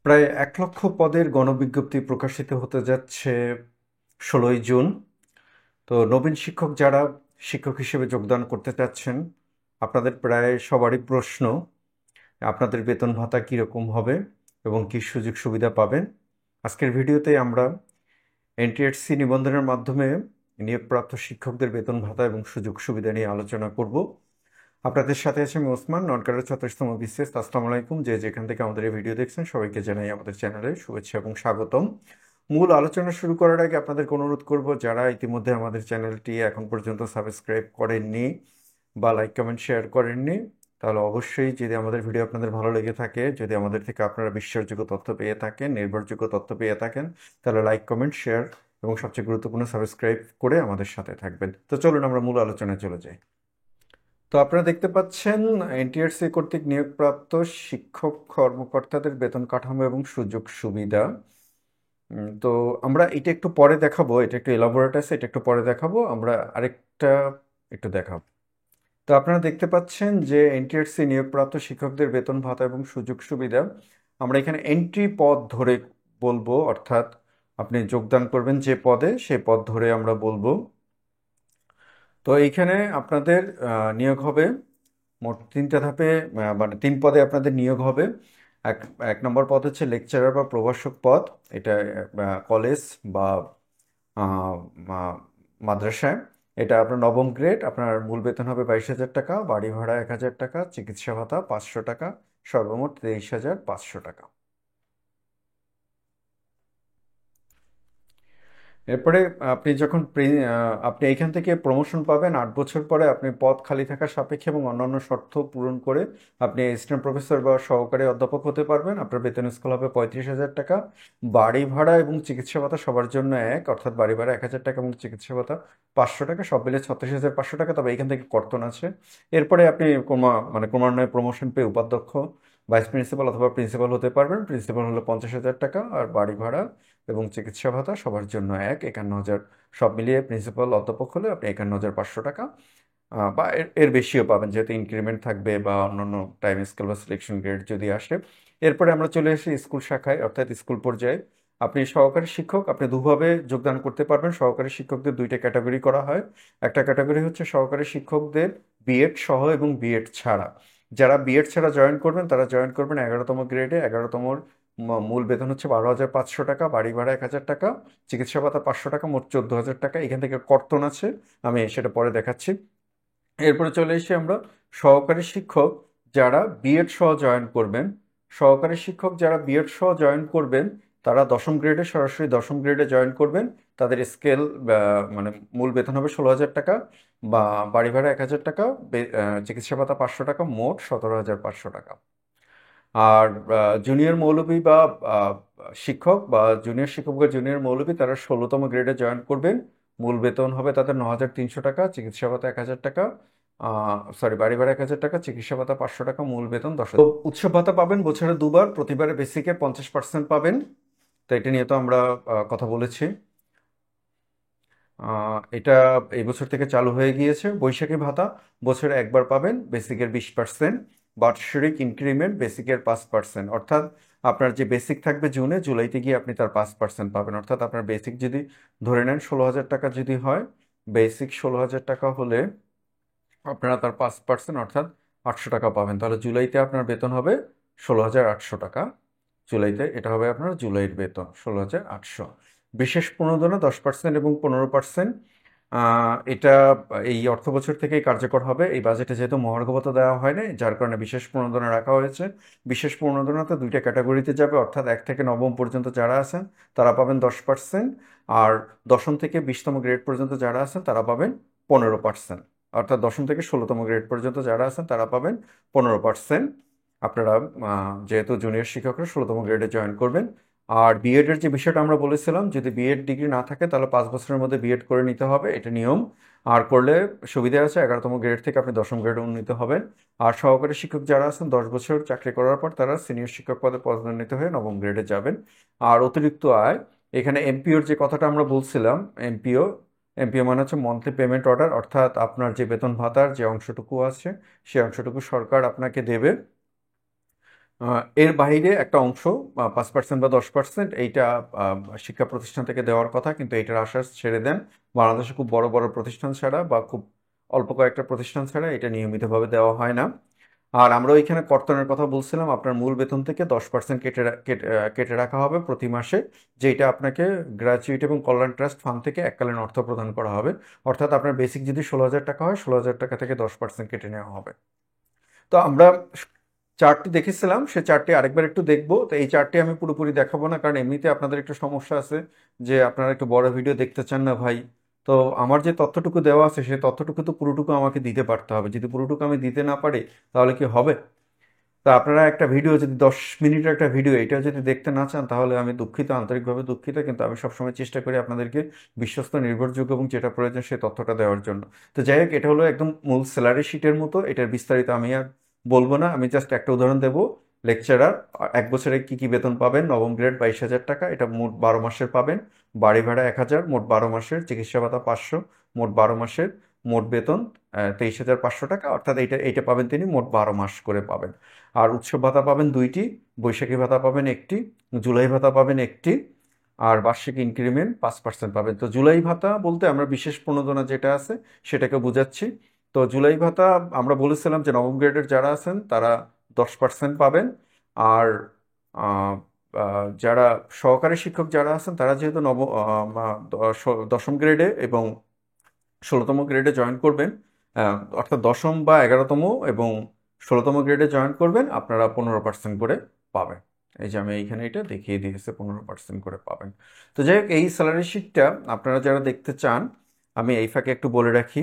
প্রায় 1,00,000 পদের গণবিজ্ঞপ্তি প্রকাশিত হতে যাচ্ছে 16ই জুন। তো নবীন শিক্ষক যারা শিক্ষক হিসেবে যোগদান করতে চাচ্ছেন, আপনাদের প্রায় সবারই প্রশ্ন, আপনাদের বেতন ভাতা কীরকম হবে এবং কী সুযোগ সুবিধা পাবেন। আজকের ভিডিওতে আমরা এনটিআরসি নিবন্ধনের মাধ্যমে নিয়োগপ্রাপ্ত শিক্ষকদের বেতন ভাতা এবং সুযোগ সুবিধা নিয়ে আলোচনা করব। আপনাদের সাথে আছে আমি ওসমান, নন ক্যাডার 34তম বিসিএস। আসসালামু আলাইকুম। যে যেখান থেকে আমাদের এই ভিডিও দেখছেন সবাইকে জানাই আমাদের চ্যানেলে শুভেচ্ছা এবং স্বাগতম। মূল আলোচনা শুরু করার আগে আপনাদেরকে অনুরোধ করব, যারা ইতিমধ্যে আমাদের চ্যানেলটি এখন পর্যন্ত সাবস্ক্রাইব করেননি বা লাইক কমেন্ট শেয়ার করেননি, তাহলে অবশ্যই, যদি আমাদের ভিডিও আপনাদের ভালো লেগে থাকে, যদি আমাদের থেকে আপনারা বিশ্বাসযোগ্য তথ্য পেয়ে থাকেন, নির্ভরযোগ্য তথ্য পেয়ে থাকেন, তাহলে লাইক কমেন্ট শেয়ার এবং সবচেয়ে গুরুত্বপূর্ণ সাবস্ক্রাইব করে আমাদের সাথে থাকবেন। তো চলুন আমরা মূল আলোচনায় চলে যাই। তো আপনারা দেখতে পাচ্ছেন এনটিআরসি কর্তৃক নিয়োগপ্রাপ্ত শিক্ষক কর্মকর্তাদের বেতন কাঠামো এবং সুযোগ সুবিধা। তো আমরা এটা একটু পরে দেখাবো, এটা একটু এলাবোরেট আছে, এটা একটু পরে দেখাবো। আমরা আরেকটা একটু দেখাবো। তো আপনারা দেখতে পাচ্ছেন যে এনটিআরসি নিয়োগপ্রাপ্ত শিক্ষকদের বেতন ভাতা এবং সুযোগ সুবিধা। আমরা এখানে এন্ট্রি পদ ধরে বলবো, অর্থাৎ আপনি যোগদান করবেন যে পদে, সেই পদ ধরে আমরা বলবো। তো এইখানে আপনাদের নিয়োগ হবে মোট 3টা ধাপে, মানে 3 পদে আপনাদের নিয়োগ হবে। এক এক নম্বর পদ হচ্ছে লেকচারার বা প্রভাষক পদ। এটা কলেজ বা আহ, মাদ্রাসায়। এটা আপনার নবম গ্রেড। আপনার মূল বেতন হবে 22,000 টাকা, বাড়ি ভাড়া 1,000 টাকা, চিকিৎসা ভাতা 500 টাকা, সর্বমোট 23,500 টাকা। এরপরে আপনি যখন আপনি এখান থেকে প্রমোশন পাবেন, 8 বছর পরে আপনি পদ খালি থাকার সাপেক্ষে এবং অন্যান্য শর্ত পূরণ করে আপনি অ্যাসিস্ট্যান্ট প্রফেসর বা সহকারী অধ্যাপক হতে পারবেন। আপনার বেতন স্কেল হবে 35,000 টাকা। বাড়ি ভাড়া এবং চিকিৎসা ভাতা সবার জন্য এক, অর্থাৎ বাড়ি ভাড়া 1,000 টাকা এবং চিকিৎসা ভাতা 500 টাকা, সব মিলে 36,500 টাকা। তবে এখান থেকে কর্তন আছে। এরপরে আপনি ক্রমান্বয়ে প্রমোশন পেয়ে উপাধ্যক্ষ, ভাইস প্রিন্সিপাল অথবা প্রিন্সিপাল হতে পারবেন। প্রিন্সিপাল হলে 50,000 টাকা, আর বাড়ি ভাড়া এবং চিকিৎসা ভাতা সবার জন্য এক, 51,000। সব মিলিয়ে প্রিন্সিপাল অধ্যাপক হলে আপনি 51,500 টাকা বা এর বেশিও পাবেন, যেহেতু ইনক্রিমেন্ট থাকবে বা অন্যান্য টাইম স্কেল বা সিলেকশন গ্রেড যদি আসে। এরপরে আমরা চলে আসি স্কুল শাখায়, অর্থাৎ স্কুল পর্যায়ে। আপনি সহকারী শিক্ষক, আপনি দুভাবে যোগদান করতে পারবেন। সহকারী শিক্ষকদের 2টা ক্যাটাগরি করা হয়। একটা ক্যাটাগরি হচ্ছে সহকারী শিক্ষকদের বিএড সহ এবং বিএড ছাড়া। যারা বিএড ছাড়া জয়েন করবেন তারা জয়েন করবেন 11তম গ্রেডে। 11তম মূল বেতন হচ্ছে 12,500 টাকা, বাড়ি ভাড়া 1,000 টাকা, চিকিৎসা ভাতা 500 টাকা, মোট 14,000 টাকা। এখান থেকে কর্তন আছে, আমি সেটা পরে দেখাচ্ছি। এরপরে চলে এসে আমরা সহকারী শিক্ষক যারা বিএড সহ জয়েন করবেন। সহকারী শিক্ষক যারা বিএড সহ জয়েন করবেন তারা 10ম গ্রেডে, সরাসরি 10ম গ্রেডে জয়েন করবেন। তাদের স্কেল মানে মূল বেতন হবে 16,000 টাকা, বা বাড়ি ভাড়া 1,000 টাকা, চিকিৎসা ভাতা 500 টাকা, মোট 17,500 টাকা। আর জুনিয়র মৌলবি বা আহ, শিক্ষক বা জুনিয়র শিক্ষক বা জুনিয়র মৌলবি তারা 16তম গ্রেডে জয়েন করবেন। মূল বেতন হবে তাদের 9,300 টাকা, চিকিৎসা ভাতা 1,000 টাকা, বাড়ি ভাড়া 1,000 টাকা, চিকিৎসা ভাতা 500 টাকা, মূল বেতন 10,000। তো উৎসব ভাতা পাবেন বছরে 2বার, প্রতিবারে বেসিকে 50% পাবেন। তো এটা নিয়ে তো আমরা কথা বলেছি। এটা এই বছর থেকে চালু হয়ে গিয়েছে। বৈশাখী ভাতা বছরে একবার পাবেন, বেসিকের 20%। বাৎসরিক ইনক্রিমেন্ট বেসিকের 5%, অর্থাৎ আপনার যে বেসিক থাকবে জুনে, জুলাইতে গিয়ে আপনি তার 5% পাবেন। অর্থাৎ আপনার বেসিক যদি ধরে নেন 16,000 টাকা যদি হয়, বেসিক 16,000 টাকা হলে আপনারা তার 5% অর্থাৎ 800 টাকা পাবেন। তাহলে জুলাইতে আপনার বেতন হবে 16,800 টাকা। জুলাইতে এটা হবে আপনার জুলাইয়ের বেতন 16,800। বিশেষ প্রণোদনা 10% এবং 15%। এটা এই অর্থ বছর থেকেই কার্যকর হবে। এই বাজেটে যেহেতু মহার্ঘ ভাতা দেওয়া হয় না, যার কারণে বিশেষ প্রণোদনা রাখা হয়েছে। বিশেষ প্রণোদনাতে 2টা ক্যাটাগরিতে যাবে, অর্থাৎ 1 থেকে নবম পর্যন্ত যারা আছেন তারা পাবেন 10%, আর 10ম থেকে 20তম গ্রেড পর্যন্ত যারা আছেন তারা পাবেন 15%। অর্থাৎ 10ম থেকে 16তম গ্রেড পর্যন্ত যারা আছেন তারা পাবেন 15%। আপনারা যেহেতু জুনিয়র শিক্ষকরা 16তম গ্রেডে জয়েন করবেন। আর বিএড এর যে বিষয়টা আমরা বলেছিলাম, যদি বিএড ডিগ্রি না থাকে তাহলে 5 বছরের মধ্যে বিএড করে নিতে হবে, এটা নিয়ম। আর করলে সুবিধা আছে, 11তম গ্রেড থেকে আপনি 10ম গ্রেডে উন্নীত হবেন। আর সহকারী শিক্ষক যারা আছেন 10 বছর চাকরি করার পর তারা সিনিয়র শিক্ষক পদে পদোন্নতি হয়ে নবম গ্রেডে যাবেন। আর অতিরিক্ত আয়, এখানে এমপিওর যে কথাটা আমরা বলছিলাম, এমপিও এমপিও মানে হচ্ছে মন্থলি পেমেন্ট অর্ডার, অর্থাৎ আপনার যে বেতন ভাতার যে অংশটুকু আছে সেই অংশটুকু সরকার আপনাকে দেবে। এর বাইরে একটা অংশ 5% বা 10% এইটা শিক্ষা প্রতিষ্ঠান থেকে দেওয়ার কথা, কিন্তু এইটার আশ্বাস ছেড়ে দেন। বাংলাদেশে খুব বড় বড় প্রতিষ্ঠান ছাড়া বা খুব অল্প কয়েকটা প্রতিষ্ঠান ছাড়া এটা নিয়মিতভাবে দেওয়া হয় না। আর আমরা ওইখানে কর্তনের কথা বলছিলাম, আপনার মূল বেতন থেকে 10% কেটে রাখা হবে প্রতি মাসে, যেটা আপনাকে গ্র্যাচুইট এবং কল্যাণ ট্রাস্ট ফান্ড থেকে এককালীন অর্থ প্রদান করা হবে। অর্থাৎ আপনার বেসিক যদি 16,000 টাকা হয়, 16,000 টাকা থেকে 10% কেটে নেওয়া হবে। তো আমরা চার্টটি দেখেছিলাম, সে চার্টটি আরেকবার একটু দেখবো। তো এই চার্টটি আমি পুরোপুরি দেখাবো না, কারণ এমনিতে আপনাদের একটু সমস্যা আছে যে আপনারা একটু বড় ভিডিও দেখতে চান না ভাই। তো আমার যে তথ্যটুকু দেওয়া আছে সেই তথ্যটুকু তো পুরোটুকু আমাকে দিতে পারতে হবে। যদি পুরোটুকু আমি দিতে না পারি তাহলে কি হবে? তা আপনারা একটা ভিডিও যদি 10 মিনিটের একটা ভিডিও এটা যদি দেখতে না চান তাহলে আমি দুঃখিত, আন্তরিকভাবে দুঃখিত, কিন্তু আমি সবসময় চেষ্টা করি আপনাদেরকে বিশ্বস্ত, নির্ভরযোগ্য এবং যেটা প্রয়োজন সেই তথ্যটা দেওয়ার জন্য। তো যাই হোক, এটা হলো একদম মূল স্যালারি শিটের মতো, এটার বিস্তারিত আমি আর বলবো না। আমি জাস্ট একটা উদাহরণ দেবো। লেকচারার 1 বছরে কি কি বেতন পাবেন: নবম গ্রেড 22,000 টাকা, এটা মোট 12 মাসের পাবেন। বাড়ি ভাড়া 1,000, মোট 12 মাসের। চিকিৎসা ভাতা 500, মোট 12 মাসের। মোট বেতন 23,500 টাকা, অর্থাৎ এইটা এইটা পাবেন তিনি মোট 12 মাস করে পাবেন। আর উৎসব ভাতা পাবেন 2টি, বৈশাখী ভাতা পাবেন 1টি, জুলাই ভাতা পাবেন 1টি, আর বার্ষিক ইনক্রিমেন্ট 5% পাবেন। তো জুলাই ভাতা বলতে আমরা বিশেষ প্রণোদনা যেটা আছে সেটাকে বোঝাচ্ছি। তো জুলাই ভাতা আমরা বলেছিলাম যে নবম গ্রেডের যারা আছেন তারা 10% পাবেন। আর আহ, যারা সহকারী শিক্ষক যারা আছেন তারা যেহেতু 10ম গ্রেডে এবং 16তম গ্রেডে জয়েন করবেন, অর্থাৎ 10ম বা 11তম এবং 16তম গ্রেডে জয়েন করবেন, আপনারা 15% করে পাবেন। এই যে আমি এইখানে এটা দেখিয়ে দিয়েছি, 15% করে পাবেন। তো যাই হোক, এই স্যালারি শিটটা আপনারা যারা দেখতে চান, আমি এই ফাঁকে একটু বলে রাখি।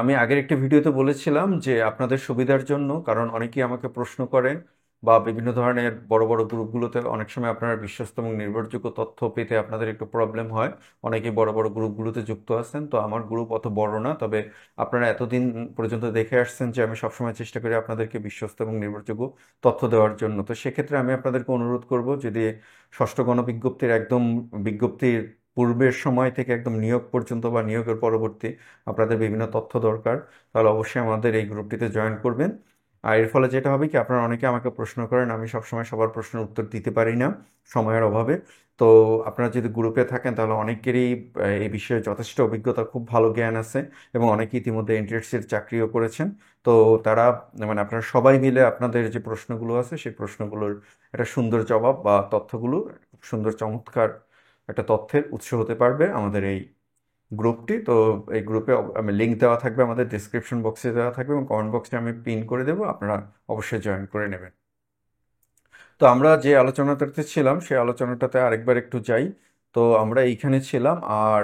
আমি আগের একটি ভিডিওতে বলেছিলাম যে আপনাদের সুবিধার জন্য, কারণ অনেকেই আমাকে প্রশ্ন করেন বা বিভিন্ন ধরনের বড় বড় গ্রুপগুলোতে অনেক সময় আপনারা বিশ্বস্ত এবং নির্ভরযোগ্য তথ্য পেতে আপনাদের একটু প্রবলেম হয়। অনেকেই বড় বড় গ্রুপগুলোতে যুক্ত আছেন, তো আমার গ্রুপ অত বড় না, তবে আপনারা এতদিন পর্যন্ত দেখে আসছেন যে আমি সবসময় চেষ্টা করি আপনাদেরকে বিশ্বস্ত এবং নির্ভরযোগ্য তথ্য দেওয়ার জন্য। তো সেক্ষেত্রে আমি আপনাদেরকে অনুরোধ করব, যদি ষষ্ঠ গণবিজ্ঞপ্তির একদম বিজ্ঞপ্তির পূর্বের সময় থেকে একদম নিয়োগ পর্যন্ত বা নিয়োগের পরবর্তী আপনাদের বিভিন্ন তথ্য দরকার, তাহলে অবশ্যই আমাদের এই গ্রুপটিতে জয়েন করবেন। আর এর ফলে যেটা হবে কি, আপনারা অনেকে আমাকে প্রশ্ন করেন, আমি সবসময় সবার প্রশ্নের উত্তর দিতে পারি না সময়ের অভাবে। তো আপনারা যদি গ্রুপে থাকেন তাহলে অনেকেরই এই বিষয়ে যথেষ্ট অভিজ্ঞতা, খুব ভালো জ্ঞান আছে, এবং অনেকে ইতিমধ্যে এনটিএসসির চাকরিও করেছেন। তো তারা, মানে আপনারা সবাই মিলে আপনাদের যে প্রশ্নগুলো আছে সেই প্রশ্নগুলোর একটা সুন্দর জবাব বা তথ্যগুলো সুন্দর চমৎকার একটা তথ্যের উৎস হতে পারবে আমাদের এই গ্রুপটি। তো এই গ্রুপে আমি লিঙ্ক দেওয়া থাকবে, আমাদের ডিসক্রিপশন বক্সে দেওয়া থাকবে এবং কমেন্ট বক্সে আমি পিন করে দেবো, আপনারা অবশ্যই জয়েন করে নেবেন। তো আমরা যে আলোচনাটাতে ছিলাম সেই আলোচনাটাতে আরেকবার একটু যাই। তো আমরা এইখানে ছিলাম, আর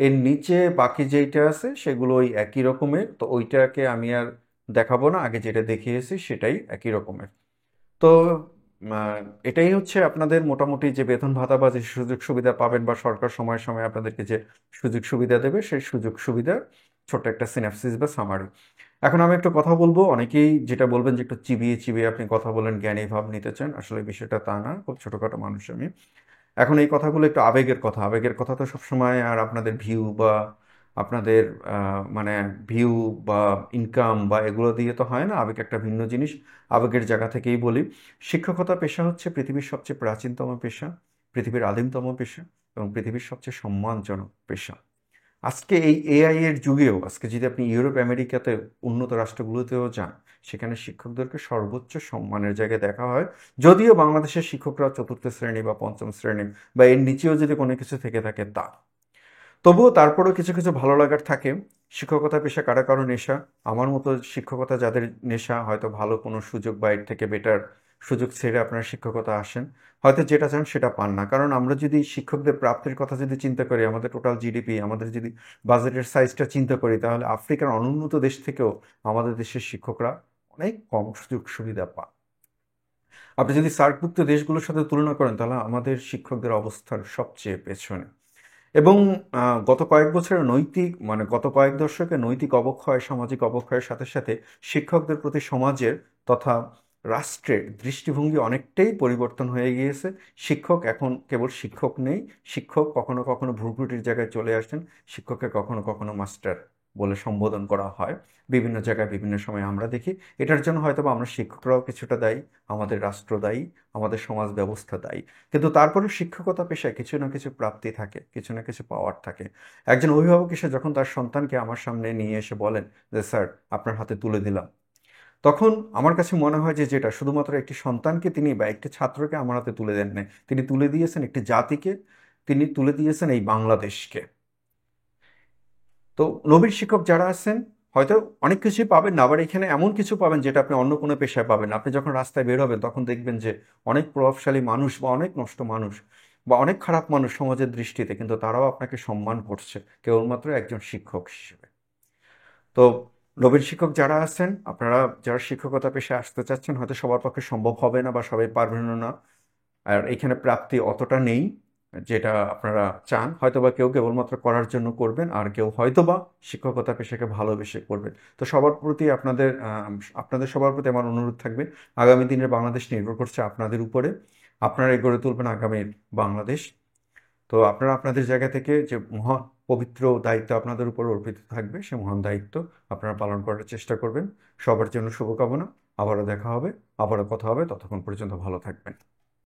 এর নিচে বাকি যেইটা আছে সেগুলো ওই একই রকমের, তো ওইটাকে আমি আর দেখাবো না, আগে যেটা দেখিয়েছি সেটাই একই রকমের। তো এটাই হচ্ছে আপনাদের মোটামুটি যে বেতন ভাতা বা যে সুযোগ সুবিধা পাবেন, বা সরকার সময়ে সময়ে আপনাদেরকে যে সুযোগ সুবিধা দেবে সেই সুযোগ সুবিধার ছোট্ট একটা সিনাপসিস বা সামারি। এখন আমি একটু কথা বলবো। অনেকেই যেটা বলবেন যে একটু চিবিয়ে চিবিয়ে আপনি কথা বলেন, জ্ঞানী ভাব নিতে চান, আসলে বিষয়টা তা না, খুব ছোটখাটো মানুষ আমি। এখন এই কথাগুলো একটু আবেগের কথা, আবেগের কথা তো সবসময় আর আপনাদের ভিউ বা আপনাদের মানে ভিউ বা ইনকাম বা এগুলো দিয়ে তো হয় না, আবেগ একটা ভিন্ন জিনিস। আবেগের জায়গা থেকেই বলি, শিক্ষকতা পেশা হচ্ছে পৃথিবীর সবচেয়ে প্রাচীনতম পেশা, পৃথিবীর আদিমতম পেশা, এবং পৃথিবীর সবচেয়ে সম্মানজনক পেশা। আজকে এই এআই এর যুগেও, আজকে যদি আপনি ইউরোপ আমেরিকাতে উন্নত রাষ্ট্রগুলোতেও যান, সেখানে শিক্ষকদেরকে সর্বোচ্চ সম্মানের জায়গায় দেখা হয়। যদিও বাংলাদেশের শিক্ষকরা চতুর্থ শ্রেণী বা পঞ্চম শ্রেণী বা এর নিচেও যদি কোনো কিছু থেকে থাকে তা, তবুও তারপরেও কিছু কিছু ভালো লাগার থাকে। শিক্ষকতা পেশা কারো কারো নেশা। আমার মতো শিক্ষকতা যাদের নেশা, হয়তো ভালো কোনো সুযোগ বা এর থেকে বেটার সুযোগ ছেড়ে আপনারা শিক্ষকতা আসেন, হয়তো যেটা চান সেটা পান না। কারণ আমরা যদি শিক্ষকদের প্রাপ্তির কথা যদি চিন্তা করি, আমাদের টোটাল জিডিপি, আমাদের যদি বাজেটের সাইজটা চিন্তা করি, তাহলে আফ্রিকার অনুন্নত দেশ থেকেও আমাদের দেশের শিক্ষকরা অনেক কম সুযোগ সুবিধা পান। আপনি যদি সার্কভুক্ত দেশগুলোর সাথে তুলনা করেন তাহলে আমাদের শিক্ষকদের অবস্থার সবচেয়ে পেছনে। এবং গত কয়েক বছরের নৈতিক, মানে গত কয়েক দশকে নৈতিক অবক্ষয়, সামাজিক অবক্ষয়ের সাথে সাথে শিক্ষকদের প্রতি সমাজের তথা রাষ্ট্রের দৃষ্টিভঙ্গি অনেকটাই পরিবর্তন হয়ে গিয়েছে। শিক্ষক এখন কেবল শিক্ষক নেই, শিক্ষক কখনো কখনো ভ্রুকুটির জায়গায় চলে আসেন, শিক্ষককে কখনো কখনো মাস্টার বলে সম্বোধন করা হয় বিভিন্ন জায়গায় বিভিন্ন সময় আমরা দেখি। এটার জন্য হয়তো বা আমরা শিক্ষকরাও কিছুটা দায়ী, আমাদের রাষ্ট্র দায়ী, আমাদের সমাজ ব্যবস্থা দায়ী। কিন্তু তারপরে শিক্ষকতা পেশায় কিছু না কিছু প্রাপ্তি থাকে, কিছু না কিছু পাওয়ার থাকে। একজন অভিভাবক এসে যখন তার সন্তানকে আমার সামনে নিয়ে এসে বলেন যে স্যার আপনার হাতে তুলে দিলাম, তখন আমার কাছে মনে হয় যে যেটা শুধুমাত্র একটি সন্তানকে তিনি বা একটি ছাত্রকে আমার হাতে তুলে দেন নাই, তিনি তুলে দিয়েছেন একটি জাতিকে, তিনি তুলে দিয়েছেন এই বাংলাদেশকে। তো নবীন শিক্ষক যারা আছেন হয়তো অনেক কিছুই পাবেন না, আবার এখানে এমন কিছু পাবেন যেটা আপনি অন্য কোনো পেশায় পাবেন না। আপনি যখন রাস্তায় বের হবেন তখন দেখবেন যে অনেক প্রভাবশালী মানুষ বা অনেক নষ্ট মানুষ বা অনেক খারাপ মানুষ সমাজের দৃষ্টিতে, কিন্তু তারাও আপনাকে সম্মান করছে কেবলমাত্র একজন শিক্ষক হিসেবে। তো নবীন শিক্ষক যারা আছেন, আপনারা যারা শিক্ষকতা পেশায় আসতে চাচ্ছেন, হয়তো সবার পক্ষে সম্ভব হবে না বা সবাই পারবেন না, আর এখানে প্রাপ্তি অতটা নেই যেটা আপনারা চান। হয়তোবা কেউ কেবলমাত্র করার জন্য করবেন, আর কেউ হয়তোবা শিক্ষকতা পেশাকে ভালোবেসে করবেন। তো সবার প্রতি আপনাদের সবার প্রতি আমার অনুরোধ থাকবে, আগামী দিনের বাংলাদেশ নির্ভর করছে আপনাদের উপরে। আপনারাই গড়ে তুলবেন আগামীর বাংলাদেশ। তো আপনারা আপনাদের জায়গা থেকে যে মহান পবিত্র দায়িত্ব আপনাদের উপর অর্পিত থাকবে, সে মহান দায়িত্ব আপনারা পালন করার চেষ্টা করবেন। সবার জন্য শুভকামনা। আবারও দেখা হবে, আবারও কথা হবে। ততক্ষণ পর্যন্ত ভালো থাকবেন।